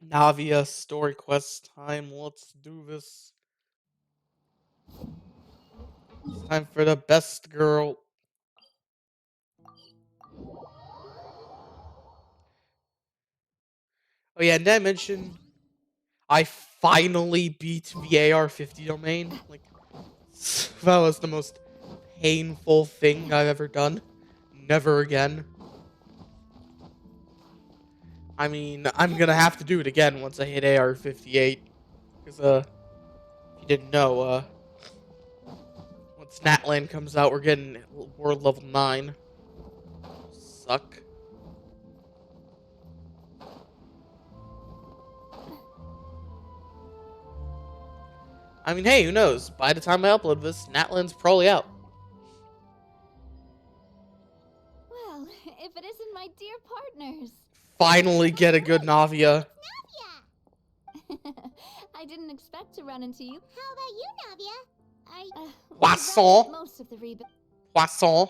Navia story quest time. Let's do this. It's time for the best girl. Oh yeah, and did I mention I finally beat the AR-50 domain? Like, that was the most painful thing I've ever done. Never again. I mean, I'm gonna have to do it again once I hit AR-58. Because, if you didn't know, once Natland comes out, we're getting world level 9. Suck. I mean, hey, who knows? By the time I upload this, Natland's probably out. Well, if it isn't my dear partners. Finally get a good Navia. I didn't expect to run into you. How about you, Navia? Poisson. Most of the Poisson.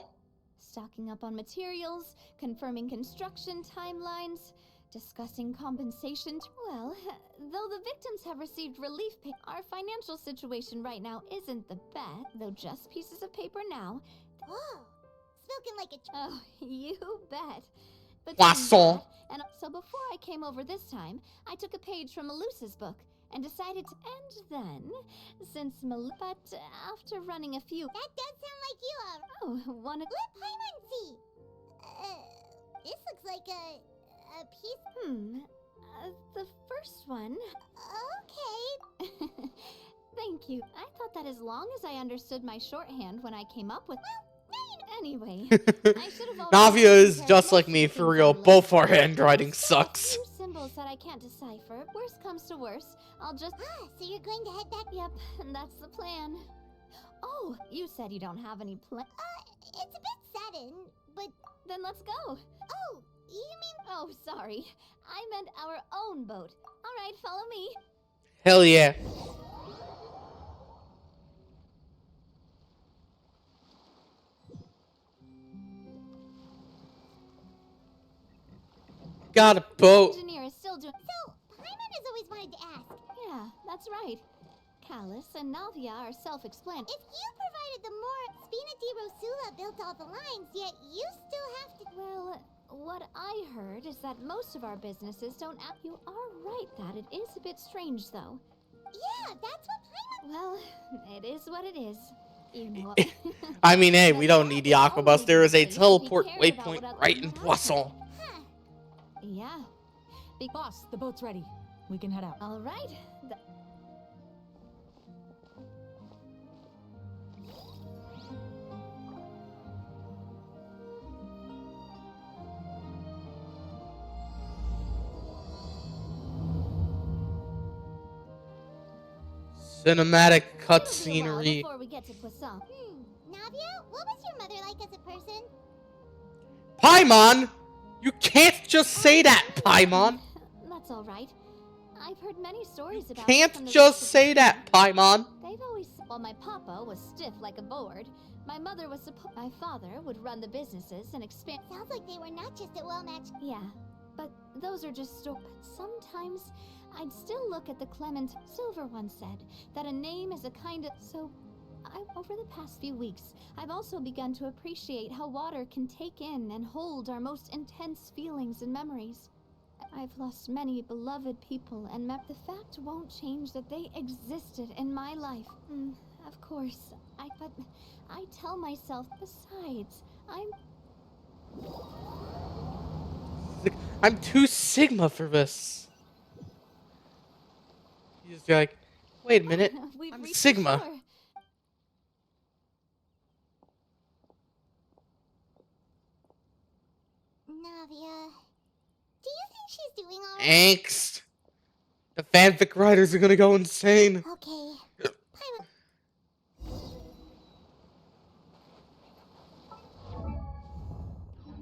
stocking up on materials, confirming construction timelines, discussing compensation. Well, though the victims have received relief pay, our financial situation right now isn't the best. Though just pieces of paper now. Whoa, spoken like a. Oh, you bet. But Poisson. and so before I came over this time, I took a page from Melusa's book and decided to. And then, since but after running a few. That does sound like you are. Oh, one of. Let Paimon see. This looks like a piece. The first one. Okay. Thank you. I thought that as long as I understood my shorthand when I came up with. Anyway, I should have. Navia is just like me, for real. Both our handwriting sucks. Few symbols that I can't decipher. Worst comes to worst, I'll just. So you're going to head back? Yep, and that's the plan. Oh, you said you don't have any plan. It's a bit sudden, but then let's go. Oh, you mean? Oh, sorry. I meant our own boat. All right, follow me. Hell yeah. Got a boat. Engineer is still doing. So, Paimon has always wanted to ask. Yeah, that's right. Callus and Navia are self-explanatory. If you provided the more, Spina di Rosula built all the lines, yet you still have to. Well, what I heard is that most of our businesses don't act. You are right that it is a bit strange, though. Yeah, that's what Paimon. Well, it is what it is. You know. I mean, hey, we don't need the Aquabus. There is a teleport waypoint right in Poisson. Yeah. Big boss, the boat's ready. We can head out. All right. Cinematic It'll be a while cutscenery. before we get to Poisson. Navia, what was your mother like as a person? Paimon! You can't just say that, Paimon! That's all right. I've heard many stories about. Can't just say that, Paimon! They've always. While my papa was stiff like a board, my mother was my father would run the businesses and expand. Sounds like they were not just a well-matched. Yeah, but those are just stories. Sometimes I'd still look at the Clement. Silver once said that a name is a kind of. So, over the past few weeks, I've also begun to appreciate how water can take in and hold our most intense feelings and memories. I've lost many beloved people, and the fact won't change that they existed in my life. Of course, but I tell myself, besides, I'm too Sigma for this. You just be like, wait a minute, I'm Sigma. Navia, do you think she's doing all right? Angst. The fanfic writers are gonna go insane. Okay.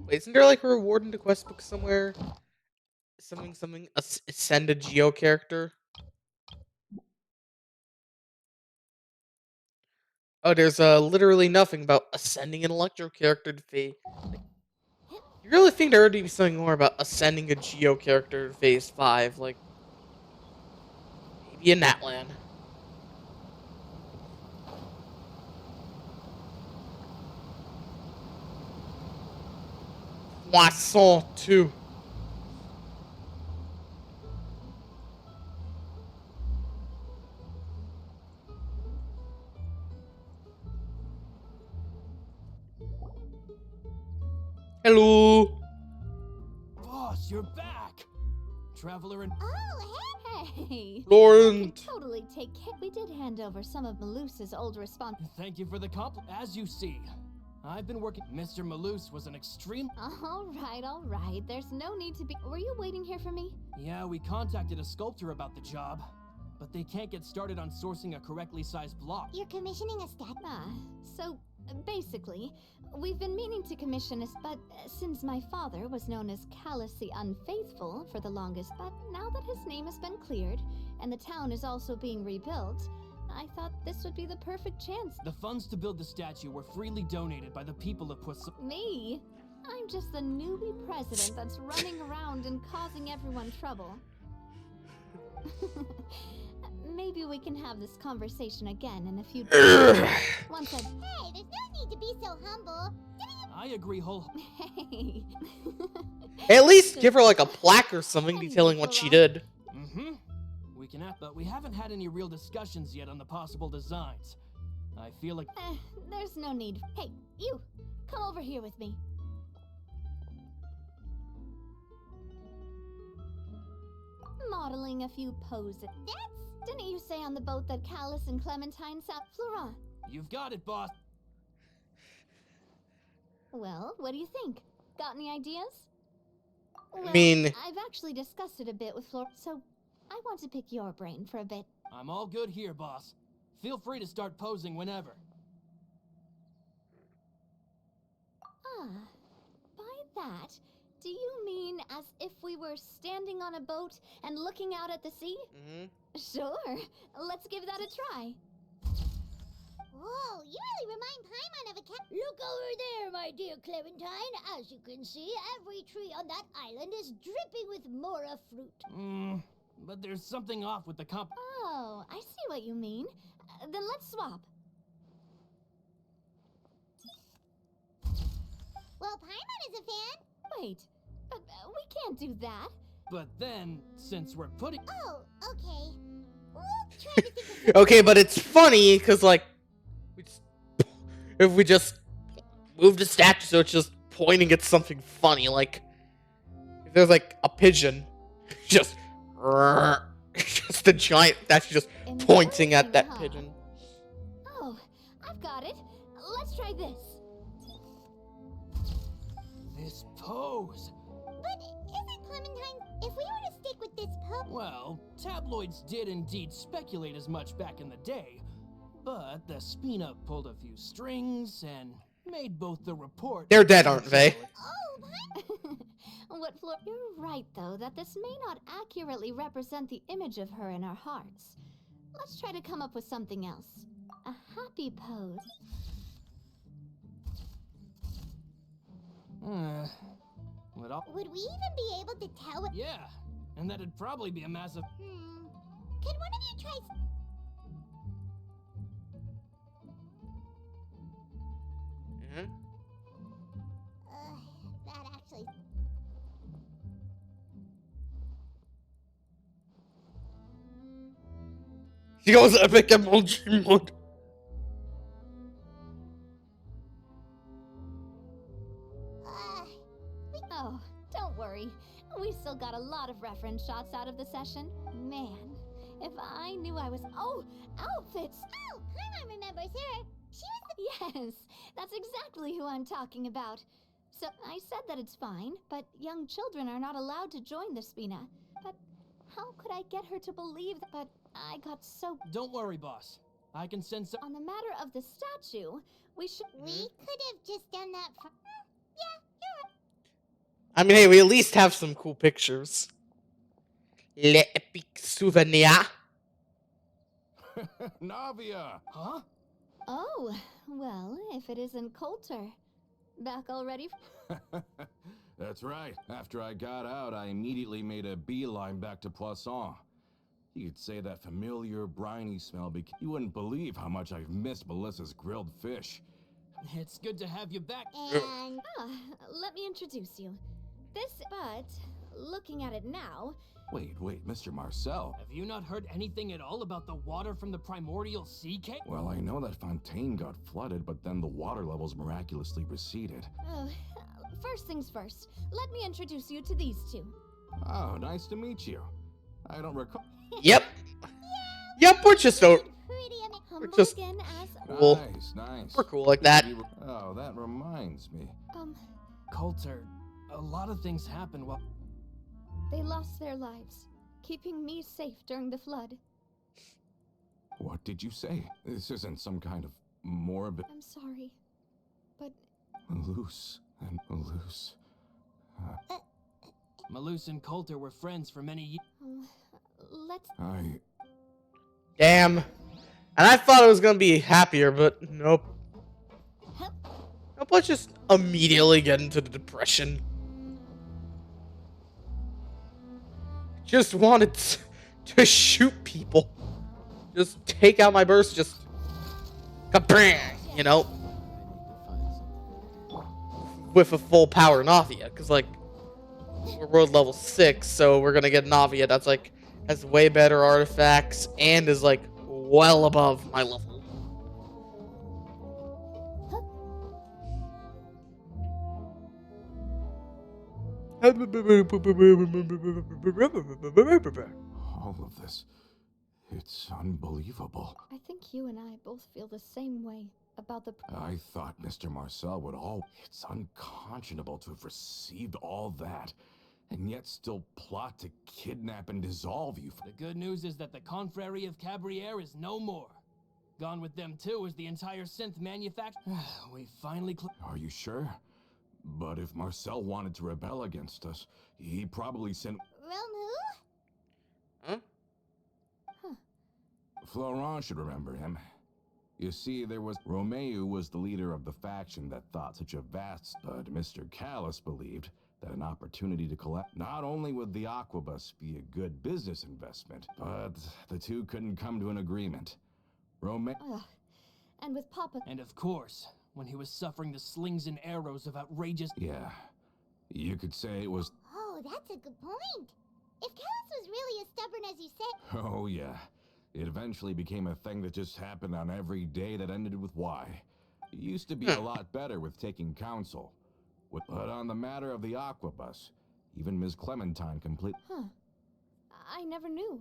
Wait, isn't there like a reward in the quest book somewhere? Something, ascend a Geo character? Oh, there's literally nothing about ascending an Electro character to phase. You really think there would be something more about ascending a Geo character to phase 5? Like, be in Natlan. Poisson too. Hello. Boss, you're back! Traveler and... Oh, Hey! Lauren. Totally take care. We did hand over some of Malus's old response. Thank you for the compliment. As you see, I've been working... Mr. Malus was an extreme... All right. There's no need to be. Were you waiting here for me? Yeah, we contacted a sculptor about the job, but they can't get started on sourcing a correctly sized block. you're commissioning a stat. So basically, we've been meaning to commission us, but since my father was known as callously unfaithful for the longest, but now that his name has been cleared and the town is also being rebuilt, I thought this would be the perfect chance. The funds to build the statue were freely donated by the people of Poisson. Me? I'm just the newbie president that's running around and causing everyone trouble. Maybe we can have this conversation again in a few days. Once I've... Hey, there's no need to be so humble. I agree Hey. At least give her like a plaque or something detailing what she did. Mm-hmm. We can have, but we haven't had any real discussions yet on the possible designs. I feel like... There's no need. Hey, you! Come over here with me. Modeling a few poses. Didn't you say on the boat that Callus and Clementine sat Florent? You've got it, boss. Well, what do you think? Got any ideas? Well, mean- I've actually discussed it a bit with Flor, so I want to pick your brain for a bit. I'm all good here, boss. Feel free to start posing whenever. By that, do you mean as if we were standing on a boat and looking out at the sea? Mm-hmm. Sure, let's give that a try. Whoa, you really remind Paimon of a cat. Look over there, my dear Clementine. As you can see, every tree on that island is dripping with mora fruit. But there's something off with the comp... Oh, I see what you mean. Then let's swap. Well, Paimon is a fan. Wait, but we can't do that. But then, since we're putting... Oh, okay. We'll try to think of Okay, but it's funny because like, if we just move the statue so it's just pointing at something funny, like if there's like a pigeon, just just a giant that's just pointing at that pigeon. Oh, I've got it. Let's try this. This pose... But isn't Clementine, if we were to stick with this pose... Well, tabloids did indeed speculate as much back in the day, but the Spina pulled a few strings and made both the report... They're dead, aren't they? Oh, Paimon... What Flor... You're right, though, that this may not accurately represent the image of her in our hearts. Let's try to come up with something else. A happy pose. Would we even be able to tell what... Yeah, and that'd probably be a massive... Can one of you try... Mm-hmm. That actually... She goes epic emoji mode. Oh, don't worry. We still got a lot of reference shots out of the session. Man, if I knew I was... Oh, outfits! Oh, Paimon remembers her. She was the... Yes, that's exactly who I'm talking about. So I said that it's fine, but young children are not allowed to join the Spina. But how could I get her to believe that? But I got so... Don't worry, boss. I can send some... On the matter of the statue, we should... We could have just done that for... Yeah, you're right. I mean, hey, we at least have some cool pictures. Les épiques souvenirs. Navia! Huh? Oh, well, if it isn't Coulter. Back already? That's right. After I got out, I immediately made a beeline back to Poisson. You'd say that familiar, briny smell. You wouldn't believe how much I've missed Melissa's grilled fish. It's good to have you back. And Let me introduce you. But looking at it now, Wait, Mr. Marcel. Have you not heard anything at all about the water from the primordial sea cave? Well, I know that Fontaine got flooded, but then the water levels miraculously receded. first things first, let me introduce you to these two. Oh, nice to meet you. I don't recall. Yep. Yep, we're just pretty We're just- Morgan as cool. Nice. We're cool like that. Oh, that reminds me. Coulter, a lot of things happened while... they lost their lives, keeping me safe during the flood. What did you say? This isn't some kind of morbid... I'm sorry, but Loose and loose. Malus and Coulter were friends for many years. let's. Damn. And I thought it was gonna be happier, but nope. Nope, let's just immediately get into the depression. Just wanted to shoot people. Just take out my burst, just... kabang, you know? With a full power NAVIA, because, like, we're world level 6, so we're gonna get NAVIA that's, like, has way better artifacts and is, like, well above my level. All of this. It's unbelievable. I think you and I both feel the same way about the. I thought Mr. Marcel would all... It's unconscionable to have received all that, and yet still plot to kidnap and dissolve you. The good news is that the Confrérie of Cabriere is no more. Gone with them too is the entire synth manufacturer. We finally Are you sure? But if Marcel wanted to rebel against us, he probably sent... Rome who? Florent should remember him. You see, Romeu was the leader of the faction that thought such a vast... But Mr. Callus believed that an opportunity to collect... Not only would the Aquabus be a good business investment, but the two couldn't come to an agreement. And with Papa. And of course, when he was suffering the slings and arrows of outrageous... Yeah, you could say it was... Oh, that's a good point. If Callus was really as stubborn as you said... Oh, yeah. It eventually became a thing that just happened on every day that ended with Y. It used to be a lot better with taking counsel. But on the matter of the Aquabus, even Ms. Clementine I never knew.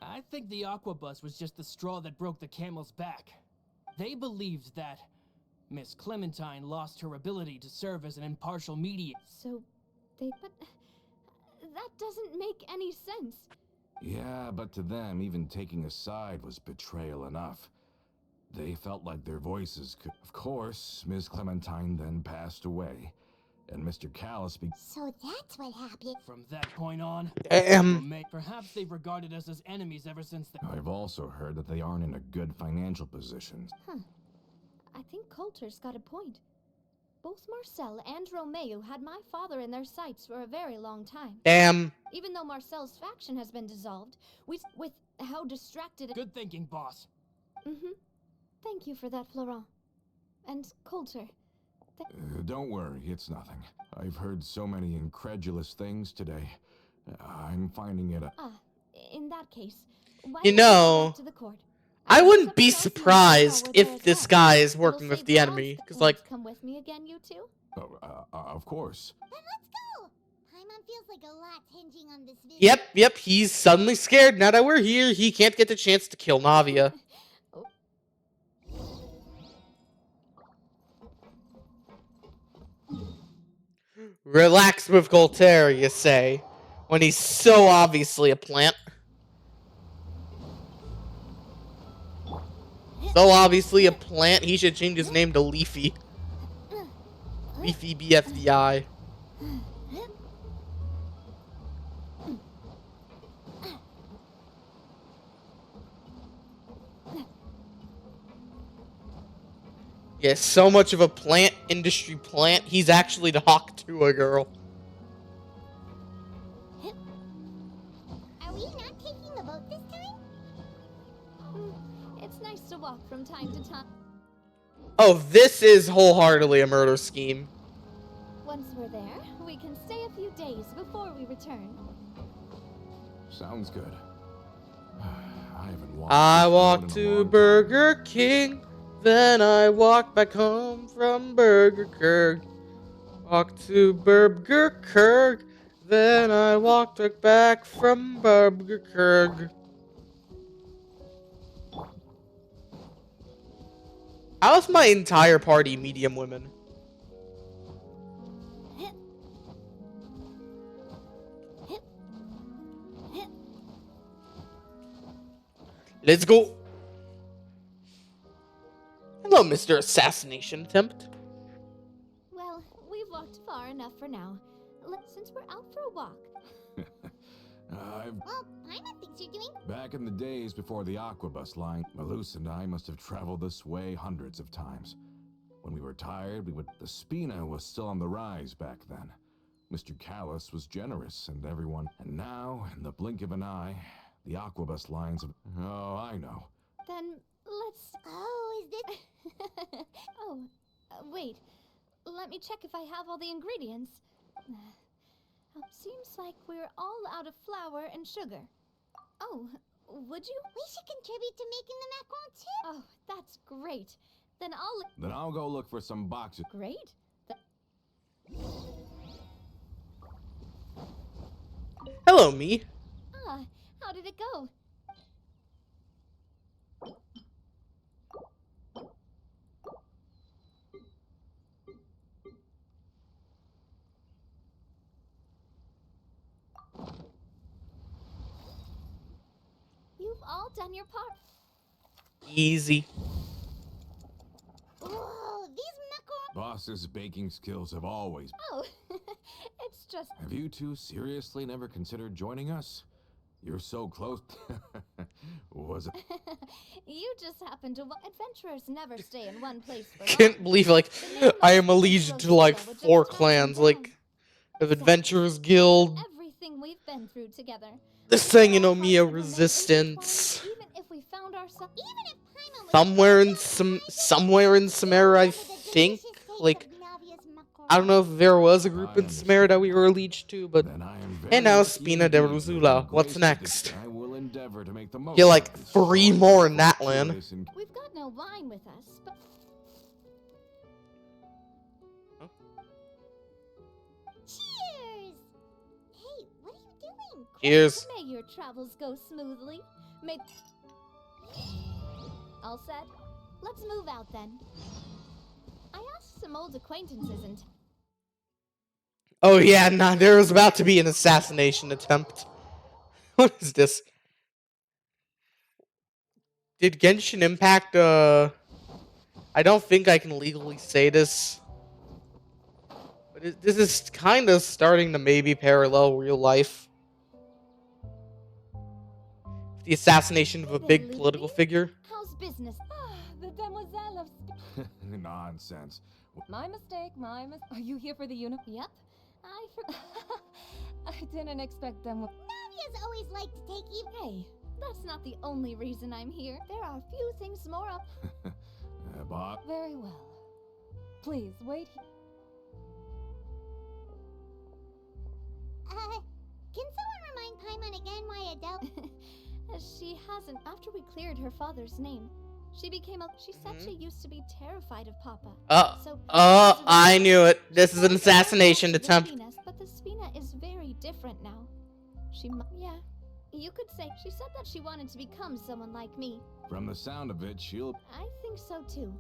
I think the Aquabus was just the straw that broke the camel's back. They believed that Miss Clementine lost her ability to serve as an impartial mediator. So, but that doesn't make any sense. Yeah, but to them, even taking a side was betrayal enough. They felt like their voices could... Of course, Ms. Clementine then passed away, and Mr. Callus So that's what happened. From that point on, perhaps they've regarded us as enemies ever since the... I've also heard that they aren't in a good financial position. I think Coulter's got a point. Both Marcel and Romeu had my father in their sights for a very long time. Damn. Even though Marcel's faction has been dissolved, with how distracted... Good thinking, boss. Thank you for that, Florent. And Coulter. Don't worry, it's nothing. I've heard so many incredulous things today. I'm finding it In that case, why You don't we go know, back to the court? I I'll wouldn't set be up a house surprised meeting while we're if there this as guy well. is working It'll with save the enemy. rounds. Because, Won't like, come with me again, you two? of course. Then let's go! Paimon feels like a lot's hinging on this visit. yep, he's suddenly scared. Now that we're here, he can't get the chance to kill NAVIA. Relax with Voltaire, you say, when he's so obviously a plant. So obviously a plant, he should change his name to Leafy. Leafy BFDI. Yeah, so much of a plant industry plant, he's actually talked to a girl. we not taking the boat this time? It's nice to walk from time to time. Oh, this is wholeheartedly a murder scheme. Once we're there, we can stay a few days before we return. Sounds good. I haven't walked. I this road walked in a to long time. Burger King, then I walked back home from Burger King. Walked to Burger King, then I walked back from Burger King. How's my entire party medium women? Let's go. Hello, Mr. Assassination Attempt. Well, we've walked far enough for now. Since we're out for a walk. Well, Paimon thinks you're doing. Back in the days before the Aquabus line, Malus and I must have traveled this way hundreds of times. When we were tired, The Spina was still on the rise back then. Mr. Callus was generous, and everyone. And now, in the blink of an eye, the Aquabus lines of. Oh, I know. Then let's. Oh, is this? Oh, wait. Let me check if I have all the ingredients. Seems like we're all out of flour and sugar. Oh, would you? We should contribute to making the macaron too. Oh, that's great. Then I'll go look for some boxes. Great. Hello, me. How did it go? You've all done your part. Easy. Whoa, these macaron. Boss's baking skills have always. Oh, it's just. Have you two seriously never considered joining us? You're so close. Was it? You just happen to. Adventurers never stay in one place for long. Can't believe, like, I am allegiant to, like, 4 clans. Like, the Adventurers Guild, Everything we've been through together. the Sangonomiya Resistance. Even if we found ourselves. Even if Paimon was Somewhere in Samara, I think. Like, I don't know if there was a group in Samara that we were leached to, but. Then I am very And now lucky Spina de indeed to Rosula. have What's graced next? this. I will endeavor to make the most Get like of this 3 more in that land. choice and- We've got no wine with us, but. Cheers! Hey, what are you doing? Cheers. May your travels go smoothly. May. All set? Let's move out then. I asked some old acquaintances and. Oh yeah, nah, there was about to be an assassination attempt. What is this? Did Genshin Impact, I don't think I can legally say this. But this is kind of starting to maybe parallel real life. The assassination of a big political figure. How's business? The demoiselle of Nonsense. My mistake, Are you here for the uni? Yep. I forgot. I didn't expect them. Navia's always liked to take even. Hey, that's not the only reason I'm here. There are a few things more up. Bob. Very well. Please, wait. Can someone remind Paimon again why Adele? She hasn't. After we cleared her father's name, she became a. She said she used to be terrified of Papa. I knew it. This is an assassination attempt. But the Spina is very different now. Yeah, you could say. She said that she wanted to become someone like me. From the sound of it, she'll. I think so too.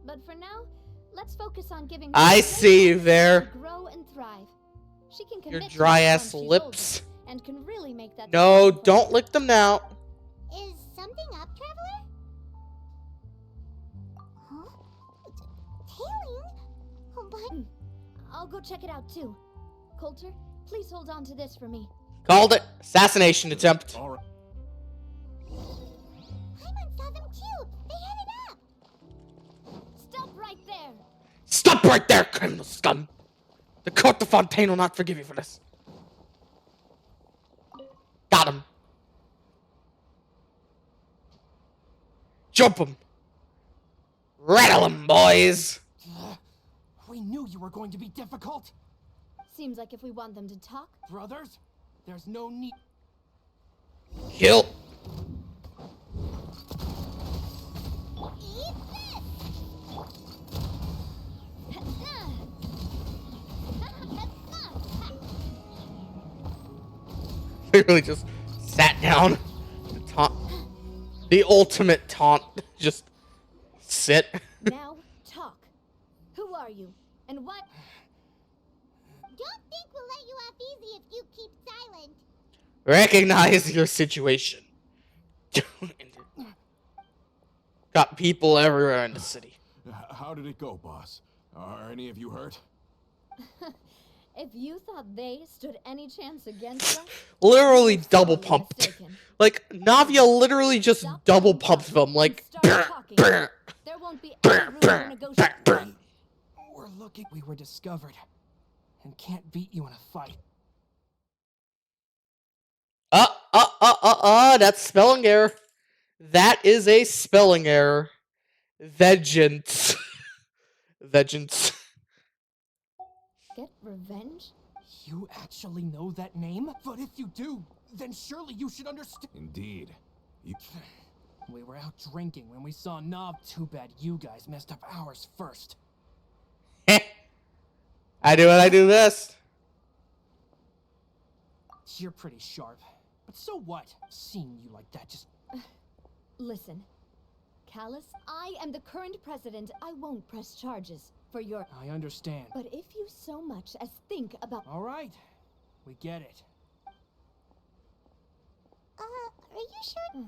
But for now, let's focus on giving. I see you there. To grow and thrive. She can Your commit to dry it ass once she's lips. older and can really make that. No, decision for don't her. lick them now. Is something up, Traveler? Huh? Tailing? Oh, but... I'll go check it out too. Coulter, please hold on to this for me. Called it. Assassination attempt. All right. Paimon saw them too. They headed up. Stop right there. Stop right there, criminal scum. The Court de Fontaine will not forgive you for this. Got him. Jump 'em! Rattle 'em, boys! We knew you were going to be difficult. Seems like if we want them to talk, Brothers, there's no need. Kill! Eat this! Literally just sat down to taunt. The ultimate taunt. Just sit. now talk. Who are you? And what? Don't think we'll let you off easy if you keep silent. Recognize your situation. Got people everywhere in the city. How did it go, boss? Are any of you hurt? If you thought they stood any chance against us, Literally you're double sorely pumped. mistaken. Like, Navia literally just Stop double being pumped tough them. and Like, start talking. There won't be any room for negotiation. We're looking. We were discovered, and can't beat you in a fight. That's spelling error. That is a spelling error. Vengeance. Vengeance. Get revenge? You actually know that name? But if you do, then surely you should understand. Indeed. You... We were out drinking when we saw Nav. Too bad you guys messed up ours first. I do what I do best. You're pretty sharp. But so what? Seeing you like that just... Listen, Callus, I am the current president. I won't press charges for your... I understand. But if you so much as think about... All right. We get it. Are you sure?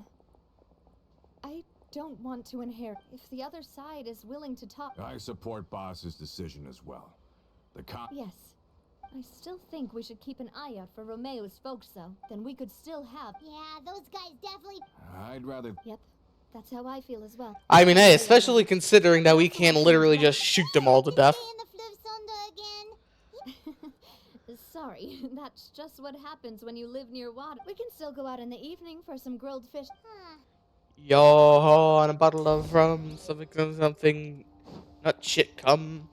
I don't want to inherit. If the other side is willing to talk... I support boss's decision as well. The Yes. I still think we should keep an eye out for Romeo's folks, though. Then we could still have... Yeah, those guys definitely... I'd rather... Yep. That's how I feel as well. I mean, hey, especially considering that we can literally just shoot them all to death. Stay in the Fluvsonda again. Sorry, that's just what happens when you live near water. We can still go out in the evening for some grilled fish. Yo ho, on a bottle of rum, something, not shit come.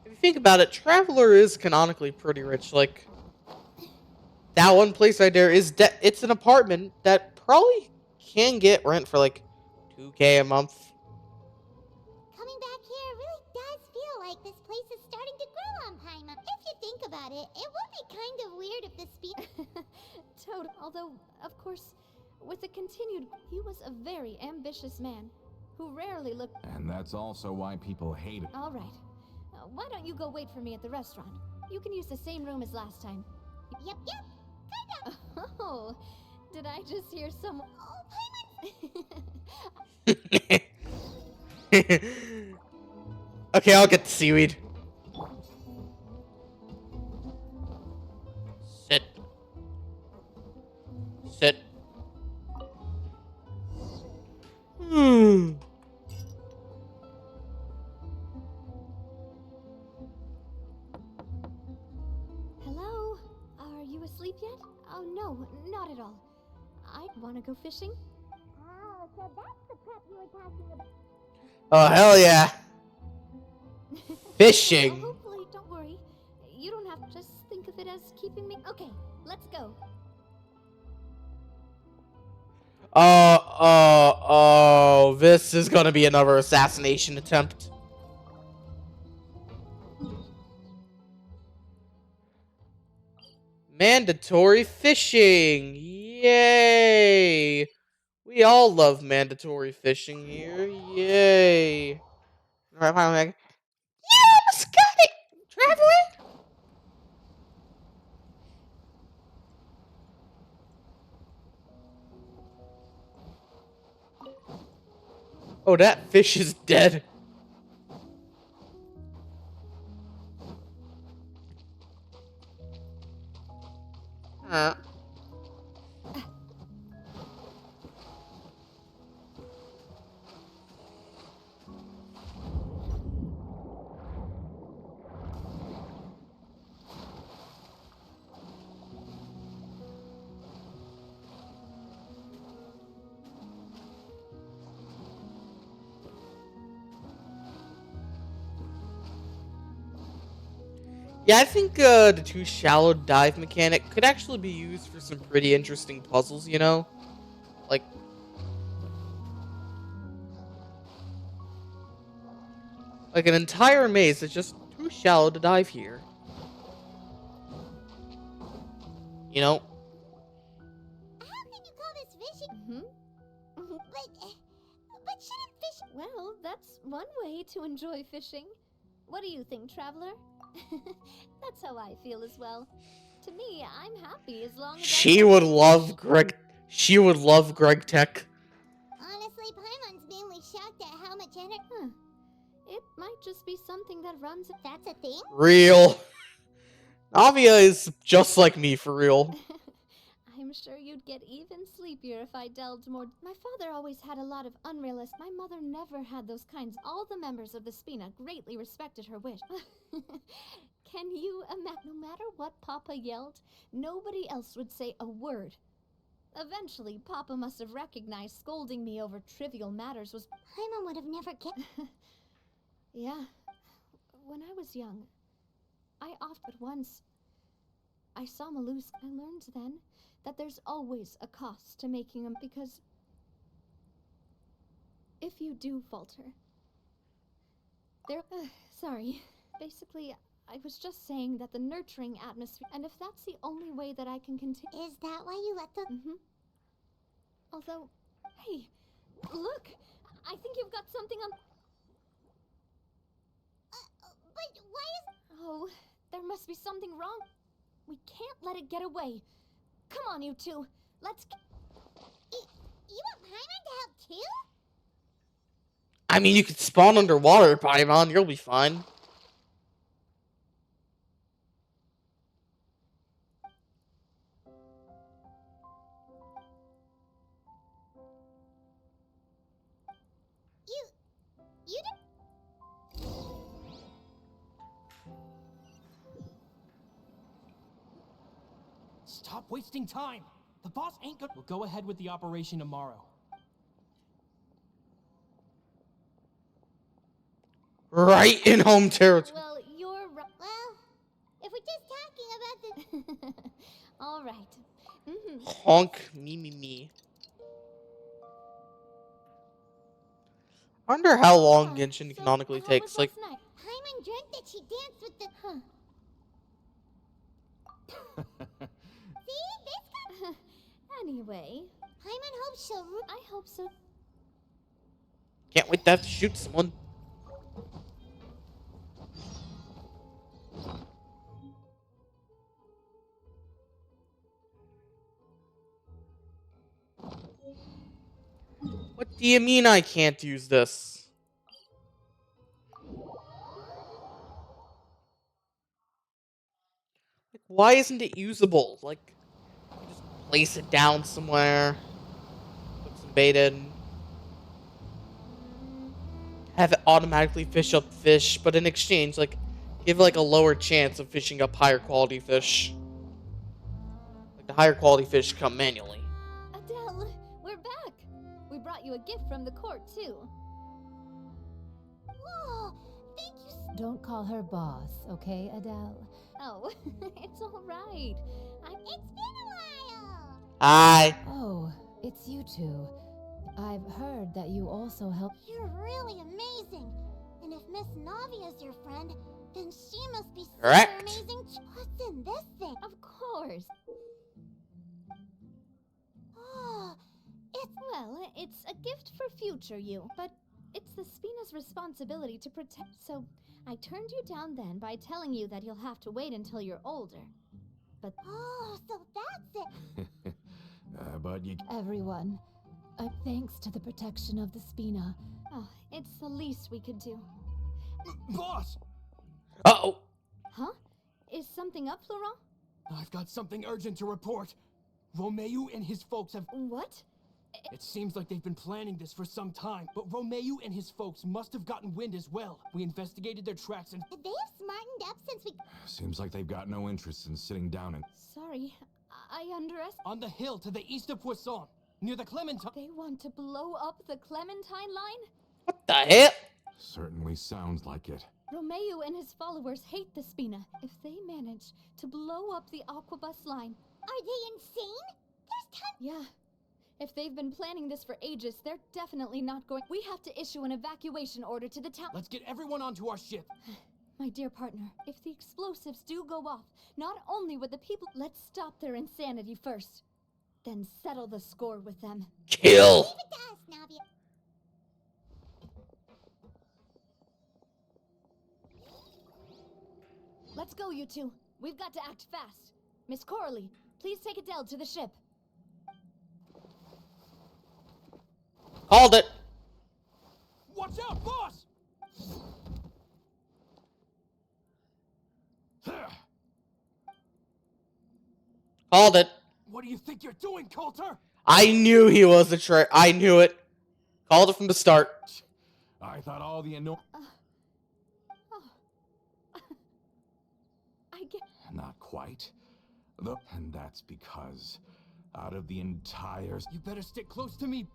If you think about it, Traveler is canonically pretty rich. Like, that one place right there is it's an apartment that probably can get rent for like $2K a month. Coming back here really does feel like this place is starting to grow on Paimon. If you think about it, it would be kind of weird if the Toad, although, of course, with the continued... He was a very ambitious man who rarely looked... And that's also why people hate it. All right. Why don't you go wait for me at the restaurant? You can use the same room as last time. Yep. Oh, did I just hear some... Oh, Paimon! Okay, I'll get the seaweed. Sit. Sit. Hello? Are you asleep yet? Oh, no, not at all. I want to go fishing. Oh, so that's the prep you were talking about. Oh, hell yeah. Fishing. Well, hopefully, don't worry. You don't have to just think of it as keeping me... Okay, let's go. Oh, this is gonna be another assassination attempt. Mandatory fishing! Yay! We all love mandatory fishing here. Yay! Yeah, let's go! Traveling! Oh, that fish is dead. Yeah, I think the too shallow dive mechanic could actually be used for some pretty interesting puzzles, you know? Like an entire maze that's just too shallow to dive here. You know? How can you call this fishing? Hmm? But shouldn't fish? Well, that's one way to enjoy fishing. What do you think, traveler? That's how I feel as well. To me, I'm happy as long as She would love Greg. She would love Greg Tech. Honestly, Paimon's mainly shocked at how much energy. Huh. It might just be something that runs. That's a thing? Real. Navia is just like me, for real. I'm sure you'd get even sleepier if I delved more. My father always had a lot of unrealistic. My mother never had those kinds. All the members of the Spina greatly respected her wish. Can you imagine? No matter what Papa yelled, nobody else would say a word. Eventually, Papa must have recognized scolding me over trivial matters was. Paimon would have never kept. Yeah. When I was young, I often once. I saw Malus. I learned then that there's always a cost to making them because if you do falter, there. Sorry. Basically, I was just saying that the nurturing atmosphere, and if that's the only way that I can continue. Is that why you let the? Although, hey, look! I think you've got something on. But why is? Oh, there must be something wrong. We can't let it get away. Come on, you two. Let's. You want Paimon to help too? I mean, you could spawn underwater, Paimon. You'll be fine. You did. Stop wasting time. The boss ain't good. We'll go ahead with the operation tomorrow. Right in home territory. Well, you're right. Well, if we're just talking about the. All right. Honk me. I wonder how long Genshin canonically takes. Like, Paimon dreamt that she danced with the. See, this got. Anyway, Paimon hopes she'll. I hope so. can't wait to have to shoot someone. What do you mean I can't use this? Like, why isn't it usable? Like, just place it down somewhere, put some bait in, have it automatically fish up fish, but in exchange, like, give like a lower chance of fishing up higher quality fish. Like, the higher quality fish come manually. Adele, we're back. We brought you a gift from the court, too. Whoa! Thank you. Don't call her boss, okay, Adele? Oh, it's all right. It's been a while. Hi. Oh, it's you two. I've heard that you also help. You're really amazing. And if Miss Navia's your friend, then she must be super Correct. amazing. What's in this thing? Of course. Oh, Well, it's a gift for future you, but it's the Spina's responsibility to protect. So I turned you down then by telling you that you'll have to wait until you're older. But oh, so that's it. But you. Everyone, thanks to the protection of the Spina. oh, it's the least we could do. Boss! Uh-oh. Huh? Is something up, Florent? I've got something urgent to report. Romeu and his folks have. What? It seems like they've been planning this for some time, but Romeu and his folks must have gotten wind as well. We investigated their tracks and. They have smartened up since we. Seems like they've got no interest in sitting down and. Sorry, I underestimated. On the hill to the east of Poisson, near the Clementine. They want to blow up the Clementine line? What the hell? Certainly sounds like it. Romeo and his followers hate the Spina. If they manage to blow up the Aquabus line... Are they insane? There's time. Yeah. If they've been planning this for ages, they're definitely not going... We have to issue an evacuation order to the town... Let's get everyone onto our ship. My dear partner, if the explosives do go off, not only would the people... Let's stop their insanity first. Then settle the score with them. Kill! Leave it to us, Navia. Let's go, you two. We've got to act fast. Miss Coralie, please take Adele to the ship. Called it. Watch out, boss! Called it. What do you think you're doing, Coulter? I knew he was a traitor. I knew it. Called it from the start. I thought all the I get... Not quite. And that's because out of the entire... You better stick close to me.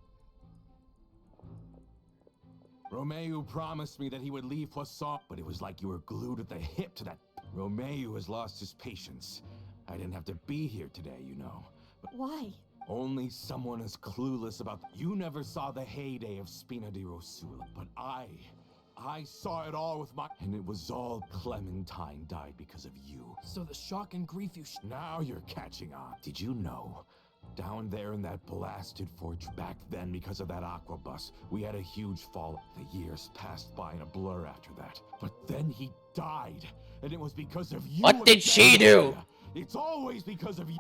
Romeo promised me that he would leave Poisson, but it was like you were glued at the hip to that. Romeo has lost his patience. I didn't have to be here today, you know. But Why? only someone as clueless about... You never saw the heyday of Spina di Rosula, but I saw it all with my... And it was all Clementine died because of you. So the shock and grief you Now you're catching on. Did you know? Down there in that blasted fortress, back then because of that Aquabus, we had a huge fall. The years passed by in a blur after that. But then he died, and it was because of you. What did she do? It's always because of you.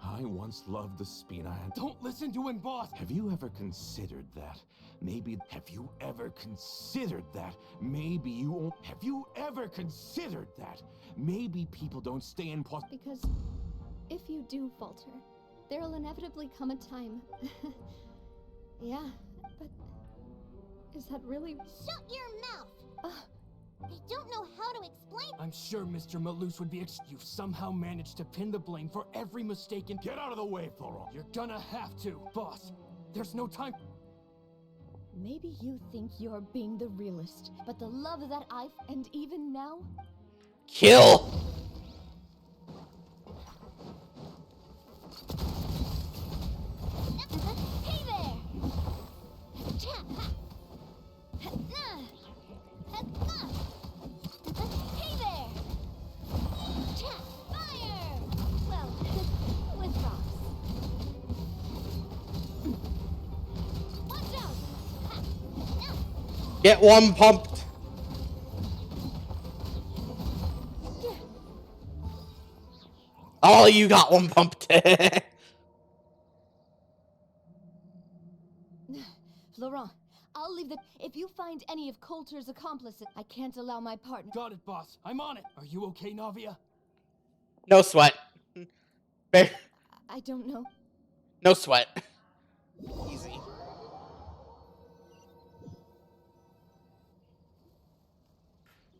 I once loved the Spina and... Don't listen to him, boss! Have you ever considered that? Maybe... Have you ever considered that? Maybe you... Have you ever considered that? Maybe people don't stay in pos... Because if you do falter, there'll inevitably come a time. Yeah, but is that really... Shut your mouth! I don't know how to explain. I'm sure Mr. Malouse would be You've somehow managed to pin the blame for every mistake in... Get out of the way, Florent! You're gonna have to, boss. There's no time... Maybe you think you're being the realist, but the love that I've... And even now... Kill. Hey there! Hey there! Fire! Well, with rocks. Watch out! Get one pumped. Oh, you got one pumped. Laurent, I'll leave the... If you find any of Coulter's accomplices, I can't allow my partner... Got it, boss. I'm on it. Are you okay, Navia? No sweat. Bear. I don't know. No sweat. Easy.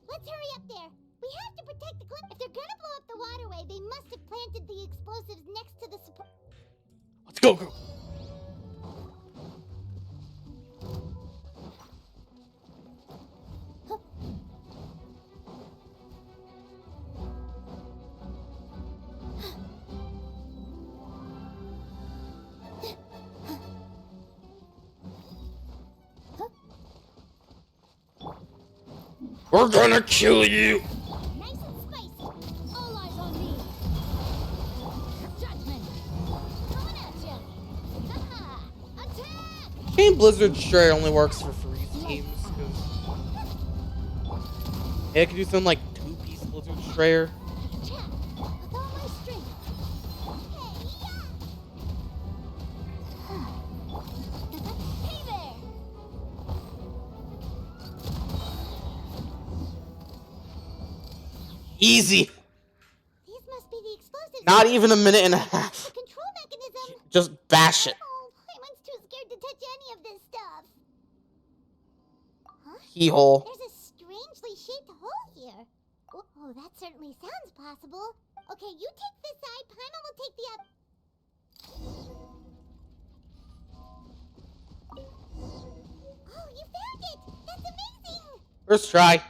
Let's hurry up there. We have to protect the cliff. If they're gonna blow up the waterway, they must have planted the explosives next to the support. Let's go, go. We're gonna kill you. Nice and spicy. All eyes on me. Judgment. Coming at ya. Haha. Attack! Shame Blizzard Stray only works for freeze teams. Yeah, I could do something like 2-piece Blizzard Strayer. Attack! With all my strength. Hey there! Easy. These must be the explosives. Not even a minute and a half. The control mechanism. Just bash it. Oh, Paimon's too scared to touch any of this stuff. Huh? Keyhole. There's a strangely shaped hole here. Oh, that certainly sounds possible. Okay, you take this side, Paimon will take the other. Oh, you found it! That's amazing! First try.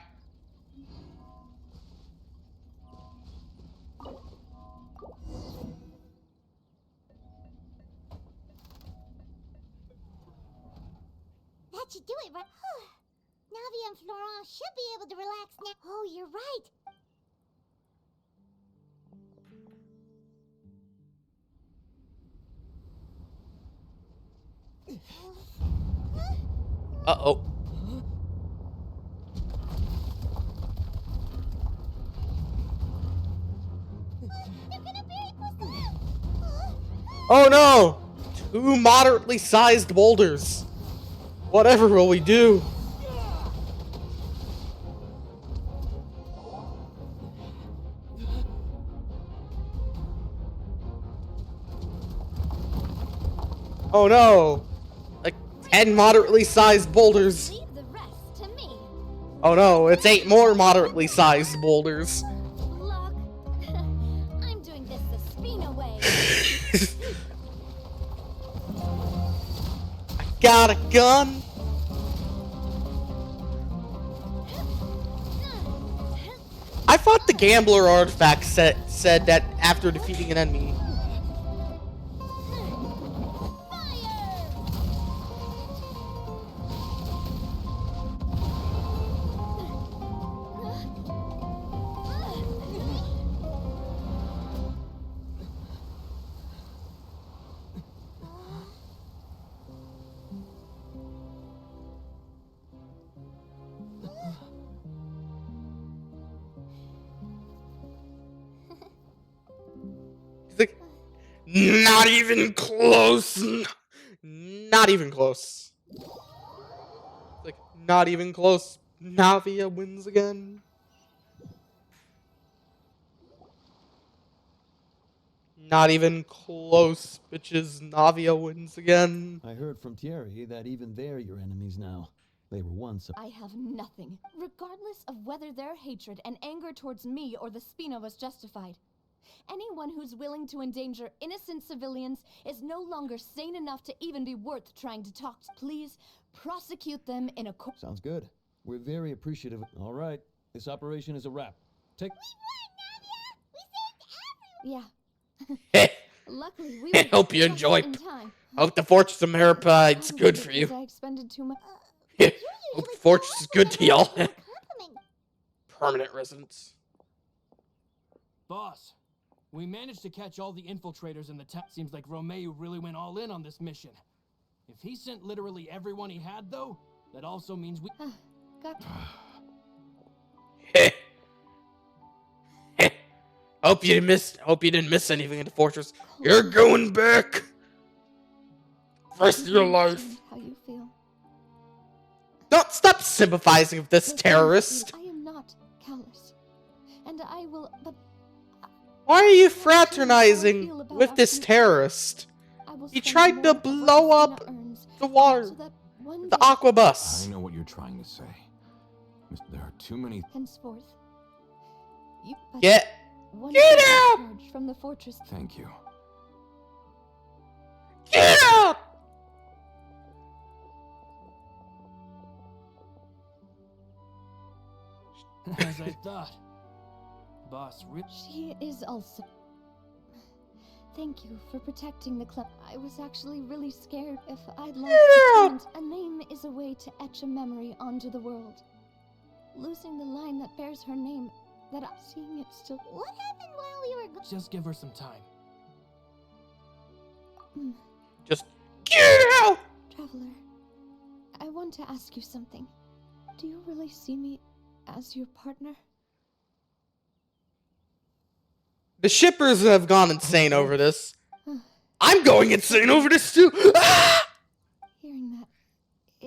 Grandma should be able to relax now. Oh, you're right. Uh-oh. They're gonna bury us. Oh no! Two moderately sized boulders. Whatever will we do? Oh no! Like 10 moderately sized boulders. Leave the rest to me. Oh no, it's 8 more moderately sized boulders. Look, I'm doing this the Spina way. Got a gun. I thought the gambler artifact said that after defeating an enemy. He's like, not even close. Not even close. Like, not even close. Navia wins again. Not even close, bitches. Navia wins again. I heard from Thierry that even they're your enemies now. They were once. I have nothing, regardless of whether their hatred and anger towards me or the Spina was justified. Anyone who's willing to endanger innocent civilians is no longer sane enough to even be worth trying to talk to. Please prosecute them in a court. Sounds good. We're very appreciative. All right, this operation is a wrap. Take. Yeah. Heh. Luckily, we I were hope you just enjoy. in time. Hope the Fortress of Maripide's Probably good for because you. I expended too much. Hope the Fortress is good to y'all. Compliment. Permanent residence. Boss, we managed to catch all the infiltrators in the town. Seems like Romeo really went all in on this mission. If he sent literally everyone he had, though, that also means we... Got Heh. Heh. Hope you didn't miss anything in the fortress. You're going back. Rest of your life. How you feel? Don't stop sympathizing with this Look, terrorist. I am not callous, and I will. But Why are you fraternizing with this terrorist? I will He spend tried more to of what blow Sina up earns the water, so that one the day, aqua I bus. know what you're trying to say. There are too many. henceforth, you Get one get day out! discharged from the fortress. Thank you. Get out! As I thought. Boss, She is also. Thank you for protecting the club. I was actually really scared if I'd lost Yeah. the talent. A name is a way to etch a memory onto the world. Losing the line that bears her name, that I'm seeing it still. What happened while we were gone? just give her some time. Just get out! Traveler, I want to ask you something. Do you really see me as your partner? The shippers have gone insane over this. I'm going insane over this too. Ah! Hearing that,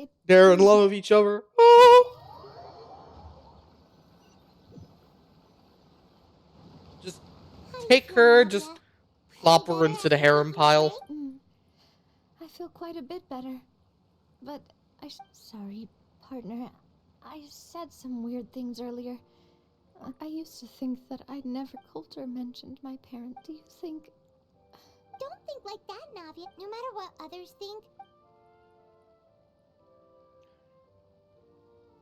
it. They're in love with each other. Oh. Just take her, just plop her into the harem pile. I feel quite a bit better. But sorry, partner. I said some weird things earlier. I used to think that I'd never called or mentioned my parent. Do you think? Don't think like that, Navia. No matter what others think.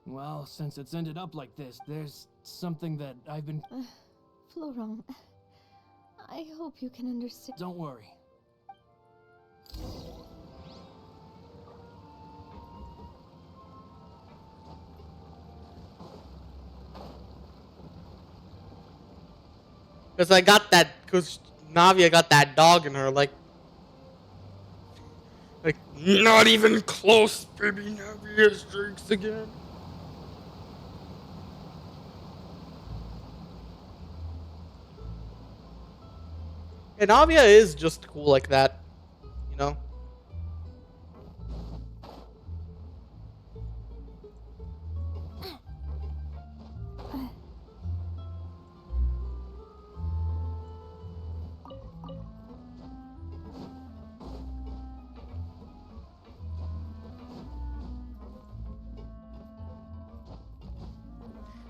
Well, since it's ended up like this, there's something that I've been... Florent, I hope you can understand. Don't worry. Because because Navia got that dog in her, like, not even close, baby. Navia streaks again. And Navia is just cool like that, you know?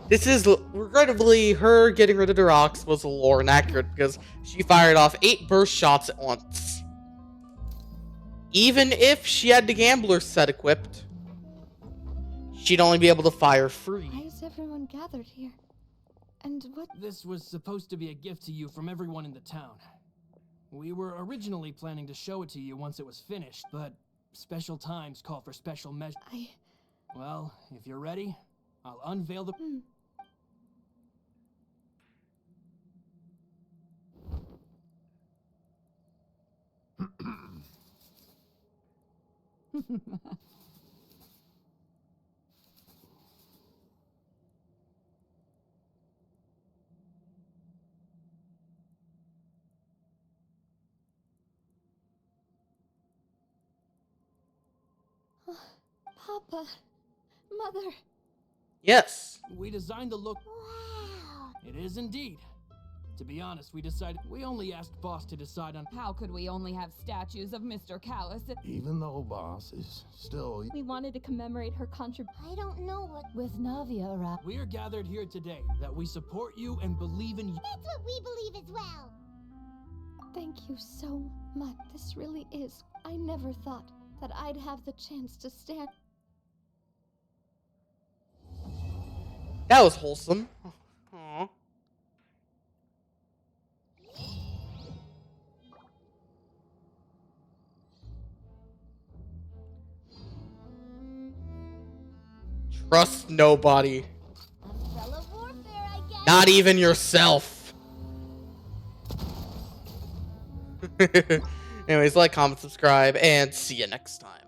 This is, regrettably, her getting rid of the rocks was a lore inaccurate because she fired off 8 burst shots at once. Even if she had the gambler set equipped, she'd only be able to fire 3. Why is everyone gathered here? And what? This was supposed to be a gift to you from everyone in the town. We were originally planning to show it to you once it was finished, but special times call for special measures. Well, if you're ready, I'll unveil the... Papa, Mother. Yes. We designed the look... Wow. It is indeed. To be honest, we decided... We only asked Boss to decide on... How could we only have statues of Mr. Callus? Even though Boss is still... We wanted to commemorate her contribution. I don't know what. With Navia around. We are gathered here today that we support you and believe in you. That's what we believe as well. Thank you so much. This really is. I never thought that I'd have the chance to stand. That was wholesome. Aww. Trust nobody. Umbrella warfare, I guess. Not even yourself. Anyways, like, comment, subscribe, and see you next time.